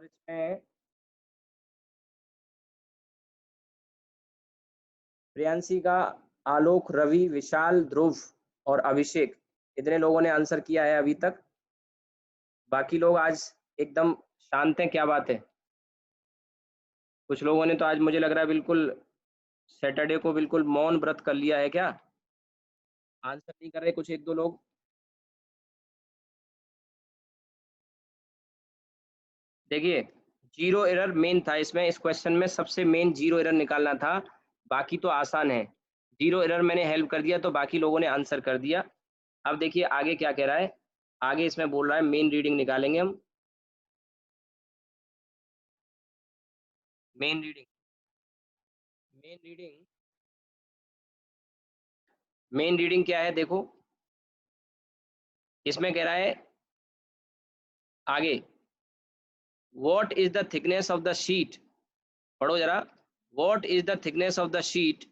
और इसमें प्रियांशी का, आलोक, रवि, विशाल, ध्रुव और अभिषेक, इतने लोगों ने आंसर किया है अभी तक। बाकी लोग आज एकदम शांत हैं, क्या बात है? कुछ लोगों ने तो आज मुझे लग रहा है बिल्कुल सैटरडे को बिल्कुल मौन व्रत कर लिया है क्या? आंसर नहीं कर रहे कुछ एक दो लोग। देखिए, जीरो एरर मेन था इसमें, इस क्वेश्चन में सबसे मेन जीरो एरर निकालना था। बाकी तो आसान है, जीरो एरर मैंने हेल्प कर दिया तो बाकी लोगों ने आंसर कर दिया। अब देखिए आगे क्या कह रहा है। आगे इसमें बोल रहा है मेन रीडिंग निकालेंगे हम। Main reading, main reading, main reading क्या है देखो, इसमें कह रहा है आगे, what is the thickness of the sheet, पढ़ो जरा, what is the thickness of the sheet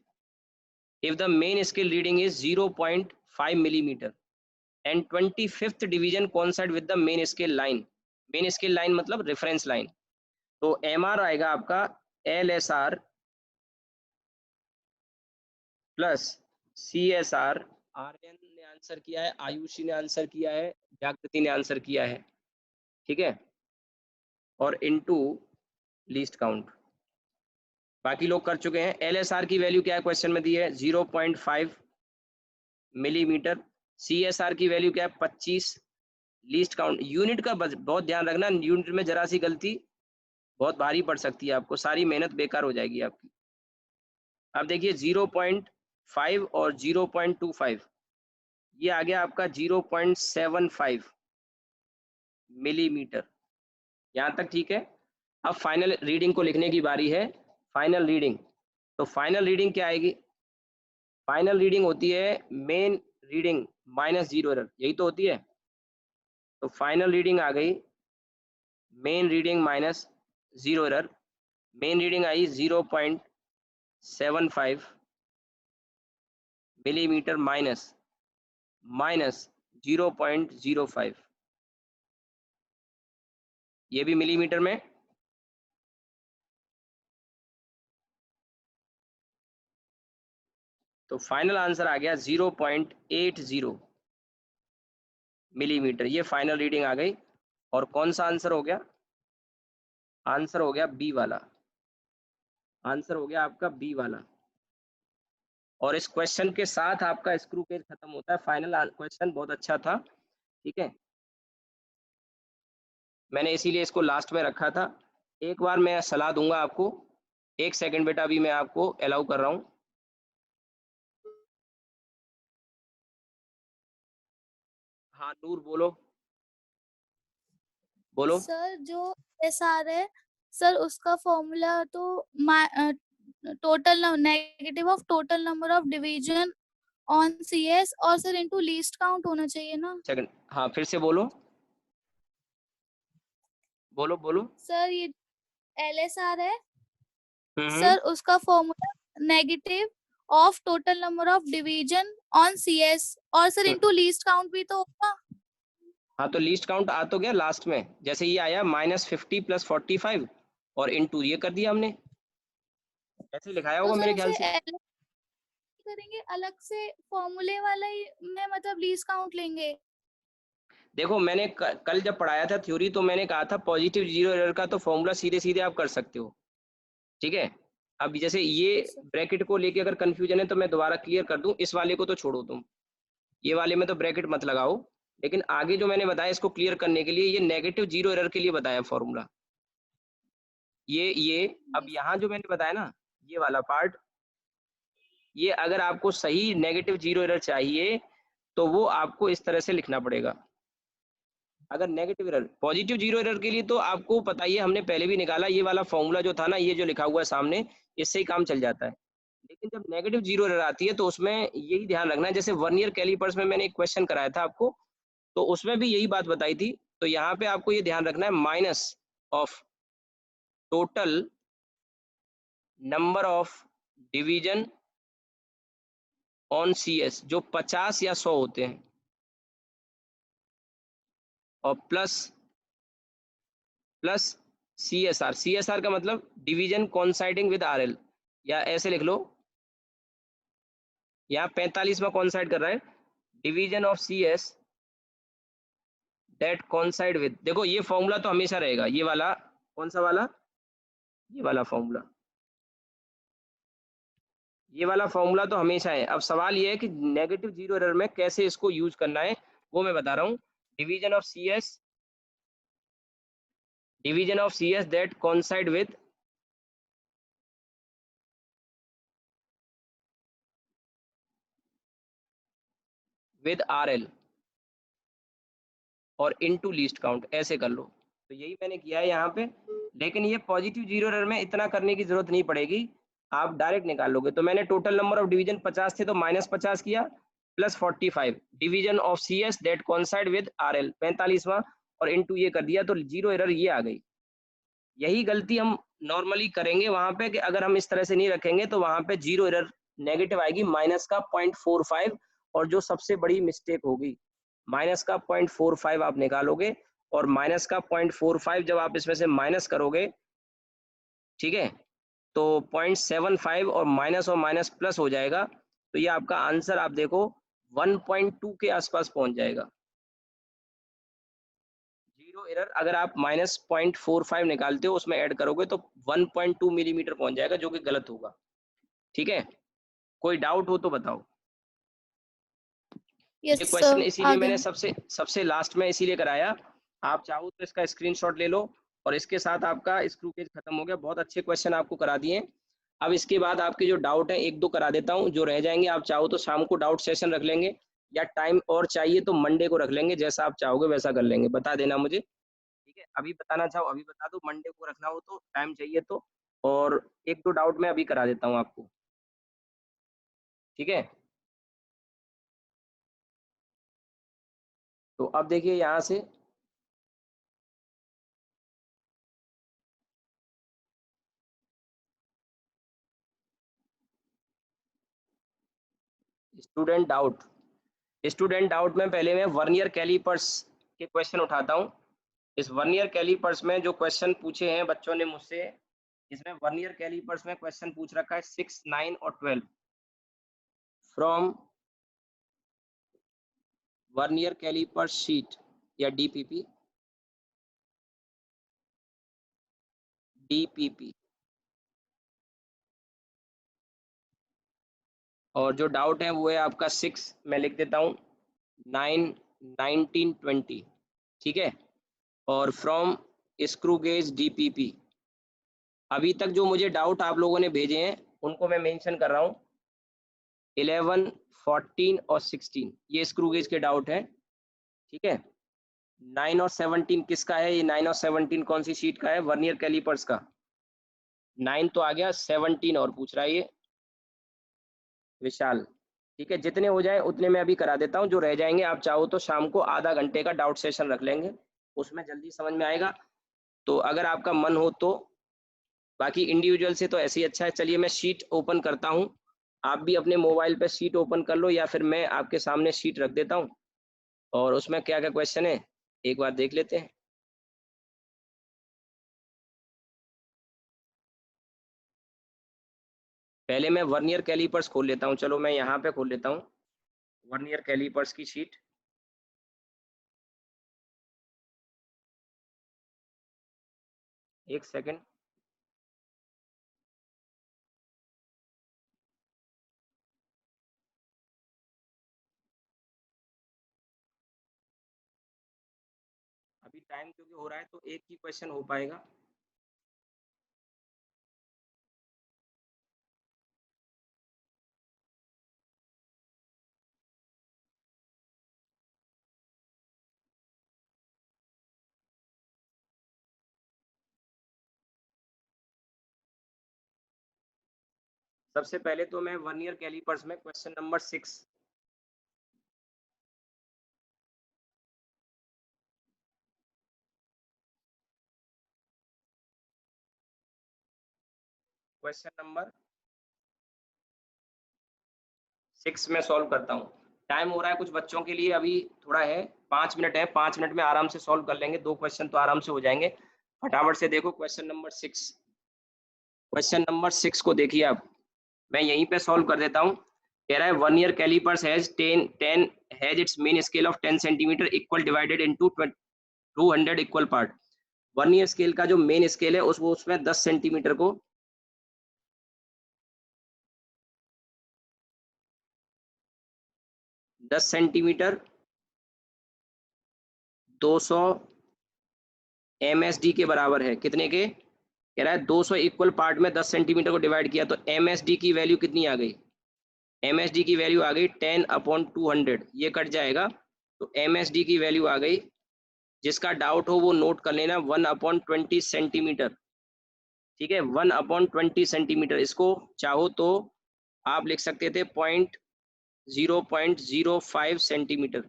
if the main scale reading is 0.5 millimeter and 25th division coincide with the main scale line। main scale line मतलब reference line। तो MR आएगा आपका LSR plus CSR। Aryan ने answer किया है, आयुषी ने answer किया है, जागृति ने आंसर किया है, ठीक है, और इनटू लीस्ट काउंट। बाकी लोग कर चुके हैं। LSR की वैल्यू क्या है क्वेश्चन में दी है, 0.5 मिलीमीटर। CSR की वैल्यू क्या है, 25। लीस्ट काउंट, यूनिट का बहुत ध्यान रखना, यूनिट में जरा सी गलती बहुत भारी पड़ सकती है आपको, सारी मेहनत बेकार हो जाएगी आपकी। अब देखिए 0.5 और 0.25, ये आ गया आपका 0.75 मिलीमीटर। यहाँ तक ठीक है। अब फाइनल रीडिंग को लिखने की बारी है। फाइनल रीडिंग, तो फाइनल रीडिंग क्या आएगी? फाइनल रीडिंग होती है main reading minus zero error, यही तो होती है। तो फाइनल रीडिंग आ गई main reading minus zero error. Main reading I 0.75 millimetre minus 0.05, ये भी मिलीमीटर में। तो फाइनल आंसर आ गया 0.80 मिलीमीटर, ये फाइनल रीडिंग आ गई। और कौन सा आंसर हो गया? आंसर हो गया बी वाला, आंसर हो गया आपका बी वाला। और इस क्वेश्चन के साथ आपका स्क्रू पेज खत्म होता है। फाइनल क्वेश्चन बहुत अच्छा था, ठीक है, मैंने इसीलिए इसको लास्ट में रखा था। एक बार मैं सलाह दूंगा आपको, एक सेकंड बेटा, अभी मैं आपको अलाउ कर रहा हूँ। हाँ नूर बोलो, बोलो। सर जो SR है सर, उसका फॉर्मूला तो total negative of total number of division on CS और सर इनटू लीस्ट काउंट होना चाहिए ना। सेकंड, हाँ फिर से बोलो, बोलो बोलो। सर ये LSR है हम्म। सर, उसका formula negative of total number of division on CS और सर इनटू लीस्ट काउंट भी तो होगा। हाँ तो लीस्ट काउंट आ तो गया लास्ट में, जैसे ये आया -50 + 45 और इनटू ये कर दिया हमने, ऐसे ही लिखाया तो होगा सर मेरे ख्याल उसे से। करेंगे अलग से फॉर्मूले वाला ही में, मतलब लीस्ट काउंट लेंगे। देखो मैंने कल जब पढ़ाया था थ्योरी तो मैंने कहा था पॉजिटिव जीरो एरर का तो फॉर्मूला सीधे सीधे आप कर सकते हो, ठीक है। अब जैसे ये ब्रैकेट को लेके अगर कंफ्यूजन है तो मैं दोबारा क्लियर कर दूं, इस वाले को तो छोड़ो तुम, ये वाले में तो ब्रैकेट मत लगाओ, लेकिन आगे जो मैंने बताया इसको क्लियर करने के लिए, ये नेगेटिव जीरो एरर के लिए बताया फॉर्मूला, ये अब जी यहाँ जो मैंने बताया ना, ये वाला पार्ट, ये अगर आपको सही नेगेटिव जीरो एरर चाहिए तो वो आपको इस तरह से लिखना पड़ेगा। अगर negative error, positive zero error के लिए तो आपको पता ही है, हमने पहले भी निकाला, ये वाला फॉर्मूला जो था ना, ये जो लिखा हुआ है सामने, इससे ही काम चल जाता है। लेकिन जब नेगेटिव जीरो एरर आती है तो उसमें यही ध्यान रखना है, जैसे वर्नियर कैलिपर्स में मैंने एक क्वेश्चन कराया था आपको, तो उसमें भी यही बात बताई थी। तो यहाँ पे आपको ये ध्यान रखना है, minus of total number of division on CS, जो 50 या 100 होते हैं, और प्लस CSR, CSR का मतलब डिवीजन कोइंसाइडिंग विद RL, या ऐसे लिख लो, यहाँ 45वां कोइंसाइड कर रहा है, division of CS that coincide with, देखो ये फॉर्मूला तो हमेशा रहेगा, ये वाला, कौन सा वाला, ये वाला फॉर्मूला, ये वाला फॉर्मूला तो हमेशा है। अब सवाल ये है कि नेगेटिव जीरो एरर में कैसे इसको यूज करना है, वो मैं बता रहा हूँ। Division of CS, division of CS that coincide with RL और इनटू लीस्ट काउंट, ऐसे कर लो। तो यही मैंने किया है यहाँ पे, लेकिन ये पॉजिटिव जीरो एरर में इतना करने की जरूरत नहीं पड़ेगी, आप डायरेक्ट निकाल लोगे। तो मैंने टोटल नंबर ऑफ डिवीजन 50 थे तो -50 किया, plus 45 division of CS that coincide with RL 45वां, और इनटू ये कर दिया, तो जीरो एरर ये आ गई। यही गलती हम नॉर्मली करेंगे वहां पे, कि अगर हम इस तरह से नहीं रखेंगे तो वहां पे जीरो एरर नेगेटिव आएगी, माइनस का 0.45, और जो सबसे बड़ी मिस्टेक होगी, माइनस का 0.45 आप निकालोगे, और माइनस का 0.45 जब आप इसमें से माइनस करोगे, ठीक है, तो 0.75 और माइनस प्लस हो जाएगा, तो ये आपका आंसर आप देखो 1.2 के आसपास पहुंच जाएगा। जीरो एरर अगर आप -0.45 निकालते हो, उसमें ऐड करोगे तो 1.2 मिलीमीटर पहुंच जाएगा, जो कि गलत होगा। ठीक है, कोई डाउट हो तो बताओ। यस ये क्वेश्चन सर, आ इसीलिए मैंने गया। सबसे सबसे लास्ट में इसीलिए कराया, आप चाहो तो इसका स्क्रीनशॉट ले लो, और इसके साथ आपका स्क्रू केज खत्म हो गया। बहुत अच्छे क्वेश्चन आपको करा दिए। अब इसके बाद आपके जो डाउट है एक दो करा देता हूँ, जो रह जाएंगे आप चाहो तो शाम को डाउट सेशन रख लेंगे, या टाइम और चाहिए तो मंडे को रख लेंगे, जैसा आप चाहोगे वैसा कर लेंगे, बता देना मुझे। ठीक है, अभी बताना चाहो अभी बता दो, मंडे को रखना हो तो, टाइम चाहिए तो, और एक दो डाउट मैं अभी करा देता हूँ आपको। ठीक है, तो अब देखिए यहाँ से, स्टूडेंट डाउट, स्टूडेंट डाउट में पहले मैं वर्नियर कैलिपर्स के क्वेश्चन उठाता हूँ। इस वर्नियर कैलिपर्स में जो क्वेश्चन पूछे हैं बच्चों ने मुझसे, इसमें वर्नियर कैलिपर्स में क्वेश्चन पूछ रखा है 6, 9 और 12 फ्रॉम वर्नियर कैलिपर्स शीट, या DPP, DPP। और जो डाउट है वो है आपका 6, मैं लिख देता हूँ, 9, 19, 20। ठीक है, और फ्रॉम स्क्रू गेज DPP। अभी तक जो मुझे डाउट आप लोगों ने भेजे हैं उनको मैं मेंशन कर रहा हूँ, 11, 14 और 16 ये स्क्रू गेज के डाउट हैं। ठीक है, 9 और 17 किसका है, ये 9 और 17 कौन सी शीट का है, वर्नियर कैलिपर्स का। 9 तो आ गया, 17 और पूछ रहा है ये विशाल। ठीक है, जितने हो जाए उतने मैं अभी करा देता हूँ, जो रह जाएंगे आप चाहो तो शाम को आधा घंटे का डाउट सेशन रख लेंगे, उसमें जल्दी समझ में आएगा, तो अगर आपका मन हो तो। बाकी इंडिविजुअल से तो ऐसे ही अच्छा है। चलिए मैं शीट ओपन करता हूँ, आप भी अपने मोबाइल पे शीट ओपन कर लो, या फिर मैं आपके सामने शीट रख देता हूँ, और उसमें क्या क्या क्वेश्चन है एक बार देख लेते हैं। पहले मैं वर्नियर कैलिपर्स खोल लेता हूँ, चलो मैं यहाँ पे खोल लेता हूँ वर्नियर कैलिपर्स की शीट। एक सेकंड, अभी टाइम क्योंकि हो रहा है तो एक ही क्वेश्चन हो पाएगा। सबसे पहले तो मैं वर्नियर कैलिपर्स में क्वेश्चन नंबर 6, क्वेश्चन नंबर 6 में सॉल्व करता हूँ। टाइम हो रहा है कुछ बच्चों के लिए, अभी थोड़ा है, 5 मिनट है, 5 मिनट में आराम से सॉल्व कर लेंगे, 2 क्वेश्चन तो आराम से हो जाएंगे। फटाफट से देखो क्वेश्चन नंबर 6। क्वेश्चन नंबर 6 को देखिए आप, मैं यहीं पे सॉल्व कर देता हूँ। कह रहा है 1 year calipers has 10 has its main scale of 10 centimetre equal divided into 200 equal part. 1 year scale का जो मेन स्केल है उसमें 10 सेंटीमीटर को 10 सेंटीमीटर 200 MSD के बराबर है। कितने के? कह रहा है 200 इक्वल पार्ट में 10 सेंटीमीटर को डिवाइड किया तो MSD की वैल्यू कितनी आ गई? MSD की वैल्यू आ गई 10/200। ये कट जाएगा तो MSD की वैल्यू आ गई, जिसका डाउट हो वो नोट कर लेना, 1/20 सेंटीमीटर। ठीक है, 1/20 सेंटीमीटर। इसको चाहो तो आप लिख सकते थे 0.05 सेंटीमीटर।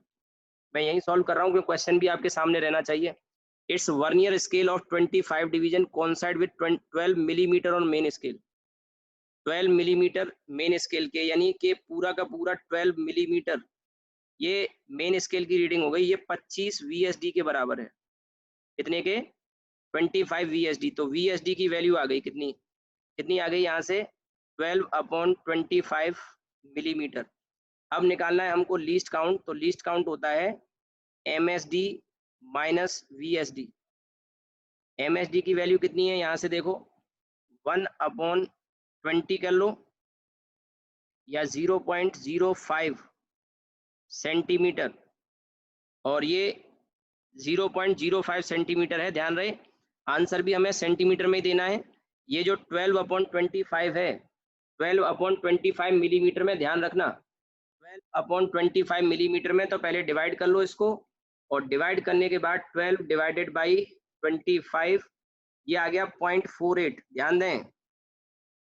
मैं यही सॉल्व कर रहा हूँ क्योंकि क्वेश्चन भी आपके सामने रहना चाहिए। It's vernier scale of 25 division coincide with 12 millimetre on main scale. 12 millimetre main scale के, यानी कि पूरा का पूरा 12 मिलीमीटर ये मेन स्केल की रीडिंग हो गई। ये 25 VSD के बराबर है। कितने के? 25 VSD। तो VSD की वैल्यू आ गई कितनी? कितनी आ गई यहाँ से? 12/25 मिलीमीटर। अब निकालना है हमको लीस्ट काउंट। तो लीस्ट काउंट होता है MSD माइनस VSD। MSD की वैल्यू कितनी है यहाँ से देखो, 1/20 कर लो या 0.05 सेंटीमीटर, और ये 0.05 सेंटीमीटर है। ध्यान रहे आंसर भी हमें सेंटीमीटर में ही देना है। ये जो 12/25 है, 12/25 मिलीमीटर में, ध्यान रखना 12/25 मिलीमीटर में। तो पहले डिवाइड कर लो इसको, और डिवाइड करने के बाद 12 डिवाइडेड बाई 25, ये आ गया 0.48। ध्यान दें,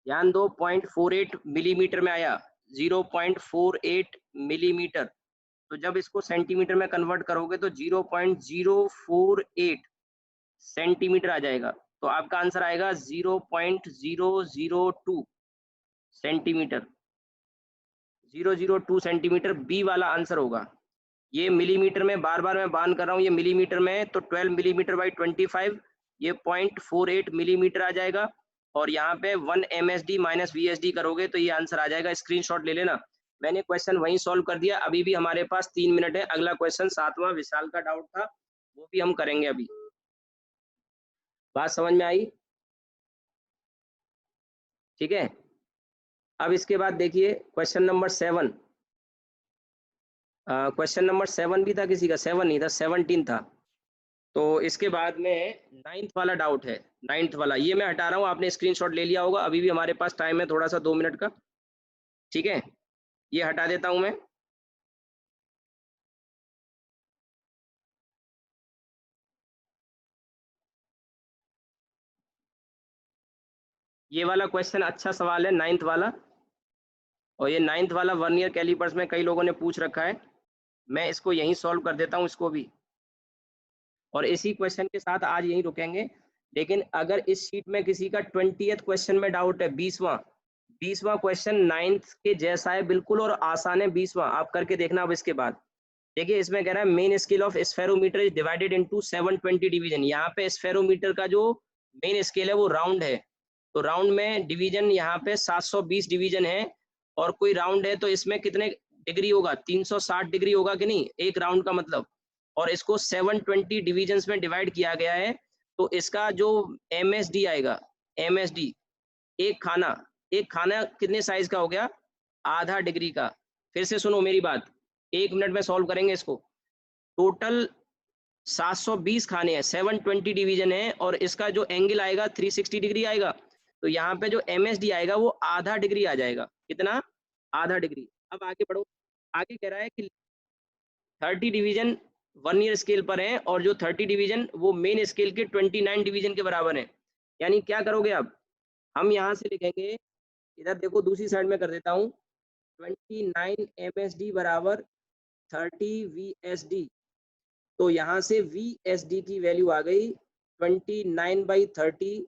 ध्यान दो, 0.48 मिलीमीटर में आया, 0.48 मिलीमीटर। तो जब इसको सेंटीमीटर में कन्वर्ट करोगे तो 0.048 सेंटीमीटर आ जाएगा। तो आपका आंसर आएगा 0.002 सेंटीमीटर। 002 सेंटीमीटर बी वाला आंसर होगा। ये मिलीमीटर में बार बार मैं बान कर रहा हूँ, ये मिलीमीटर में है, तो 12 मिलीमीटर बाई 25 ये 0.48 मिलीमीटर आ जाएगा। और यहाँ पे 1 MSD माइनस VSD करोगे तो ये आंसर आ जाएगा। स्क्रीनशॉट ले लेना। मैंने क्वेश्चन वहीं सॉल्व कर दिया। अभी भी हमारे पास 3 मिनट है। अगला क्वेश्चन 7वां विशाल का डाउट था, वो भी हम करेंगे अभी। बात समझ में आई? ठीक है, अब इसके बाद देखिए क्वेश्चन नंबर 7। क्वेश्चन नंबर 7 भी था किसी का? 7 नहीं था, 17 था। तो इसके बाद में 9th वाला डाउट है। 9th वाला ये मैं हटा रहा हूँ, आपने स्क्रीनशॉट ले लिया होगा। अभी भी हमारे पास टाइम है थोड़ा सा, 2 मिनट का। ठीक है, ये हटा देता हूँ मैं। ये वाला क्वेश्चन अच्छा सवाल है, 9th वाला। और ये 9th वाला वर्नियर कैलिपर्स में कई लोगों ने पूछ रखा है। मैं इसको यहीं सॉल्व कर देता हूँ, इसको भी। और इसी क्वेश्चन के साथ आज यहीं रुकेंगे। लेकिन अगर इस शीट में किसी का 20th क्वेश्चन में डाउट है, 20वां क्वेश्चन 9th के जैसा है बिल्कुल, और आसान है 20वां। आप करके देखना। अब इसके बाद देखिए, इसमें कह रहा है main scale of spherometer is divided into 720 division. यहाँ पे स्फेरोमीटर का जो मेन स्केल है वो राउंड है, तो राउंड में डिवीजन यहाँ पे 720 डिवीजन है। और कोई राउंड है तो इसमें कितने डिग्री होगा? 360 डिग्री होगा कि नहीं, एक राउंड का मतलब। और इसको 720 डिवीजन्स में डिवाइड किया गया है। तो इसका जो MSD आएगा, MSD एक खाना कितने साइज का हो गया? आधा डिग्री का। फिर से सुनो मेरी बात, 1 मिनट में सॉल्व करेंगे इसको। टोटल 720 खाने हैं, 720 डिवीजन है, और इसका जो एंगल आएगा 360 डिग्री आएगा। तो यहाँ पे जो MSD आएगा वो आधा डिग्री आ जाएगा। कितना? आधा डिग्री। अब आगे बढ़ो। आगे कह रहा है कि 30 डिवीजन वर्नियर स्केल पर है, और जो 30 डिवीजन वो मेन स्केल के 29 डिवीजन के बराबर है। यानी क्या करोगे? अब हम यहाँ से लिखेंगे, इधर देखो दूसरी साइड में कर देता हूँ, 29 MSD बराबर 30 VSD। तो यहाँ से VSD की वैल्यू आ गई 29/30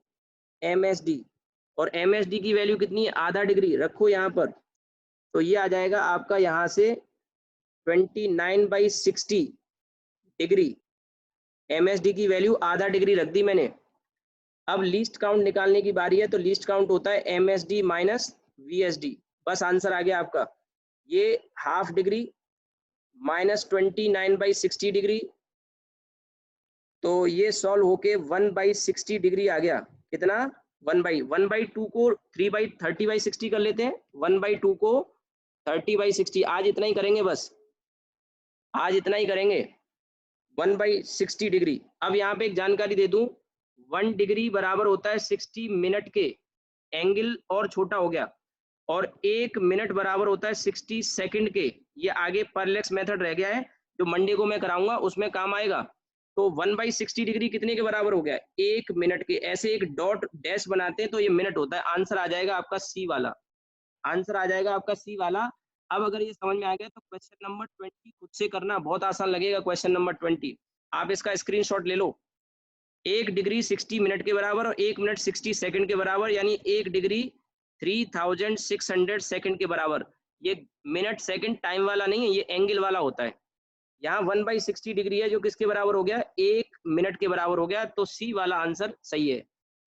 MSD। और MSD की वैल्यू कितनी है? आधा डिग्री। रखो यहाँ पर, तो ये आ जाएगा आपका यहाँ से 29/60 डिग्री। MSD की वैल्यू आधा डिग्री रख दी मैंने। अब लीस्ट काउंट निकालने की बारी है, तो लीस्ट काउंट होता है MSD माइनस VSD। बस आंसर आ गया आपका। ये हाफ डिग्री माइनस 29/60 डिग्री, तो ये सॉल्व होके 1/60 डिग्री आ गया। कितना? 1/2 को 30/60 कर लेते हैं। 1/2 को 30/60, आज इतना ही करेंगे, बस आज इतना ही करेंगे। 1/60 डिग्री। अब यहाँ पे एक जानकारी दे दूं, 1 डिग्री बराबर होता है 60 मिनट के, एंगल और छोटा हो गया, और 1 मिनट बराबर होता है 60 सेकंड के। ये आगे परलेक्स मेथड रह गया है, जो मंडे को मैं कराऊंगा उसमें काम आएगा। तो 1/60 डिग्री कितने के बराबर हो गया? 1 मिनट के। ऐसे एक डॉट डैश बनाते हैं तो ये मिनट होता है। आंसर आ जाएगा आपका सी वाला। आंसर आ जाएगा आपका सी वाला। अब अगर ये समझ में आ गया तो क्वेश्चन नंबर 20 खुद से करना बहुत आसान लगेगा। क्वेश्चन नंबर 20 आप इसका स्क्रीनशॉट ले लो। 1 डिग्री 60 मिनट के बराबर और 1 मिनट 60 सेकंड के बराबर, यानी 1 डिग्री 3600 सेकंड के बराबर। ये मिनट सेकंड टाइम वाला नहीं है, ये एंगल वाला होता है। यहाँ 1/60 डिग्री है, जो किसके बराबर हो गया? 1 मिनट के बराबर हो गया। तो सी वाला आंसर सही है।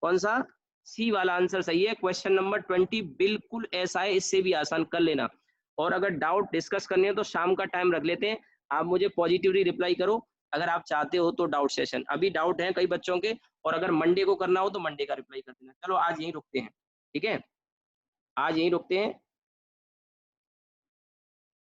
कौन सा? सी वाला आंसर सही है। क्वेश्चन नंबर 20 बिल्कुल ऐसा है, इससे भी आसान कर लेना। और अगर डाउट डिस्कस करने हो तो शाम का टाइम रख लेते हैं। आप मुझे पॉजिटिवली रिप्लाई करो अगर आप चाहते हो तो डाउट सेशन। अभी डाउट है कई बच्चों के, और अगर मंडे को करना हो तो मंडे का रिप्लाई कर देना। चलो आज यहीं रुकते हैं, ठीक है? आज यहीं रुकते हैं।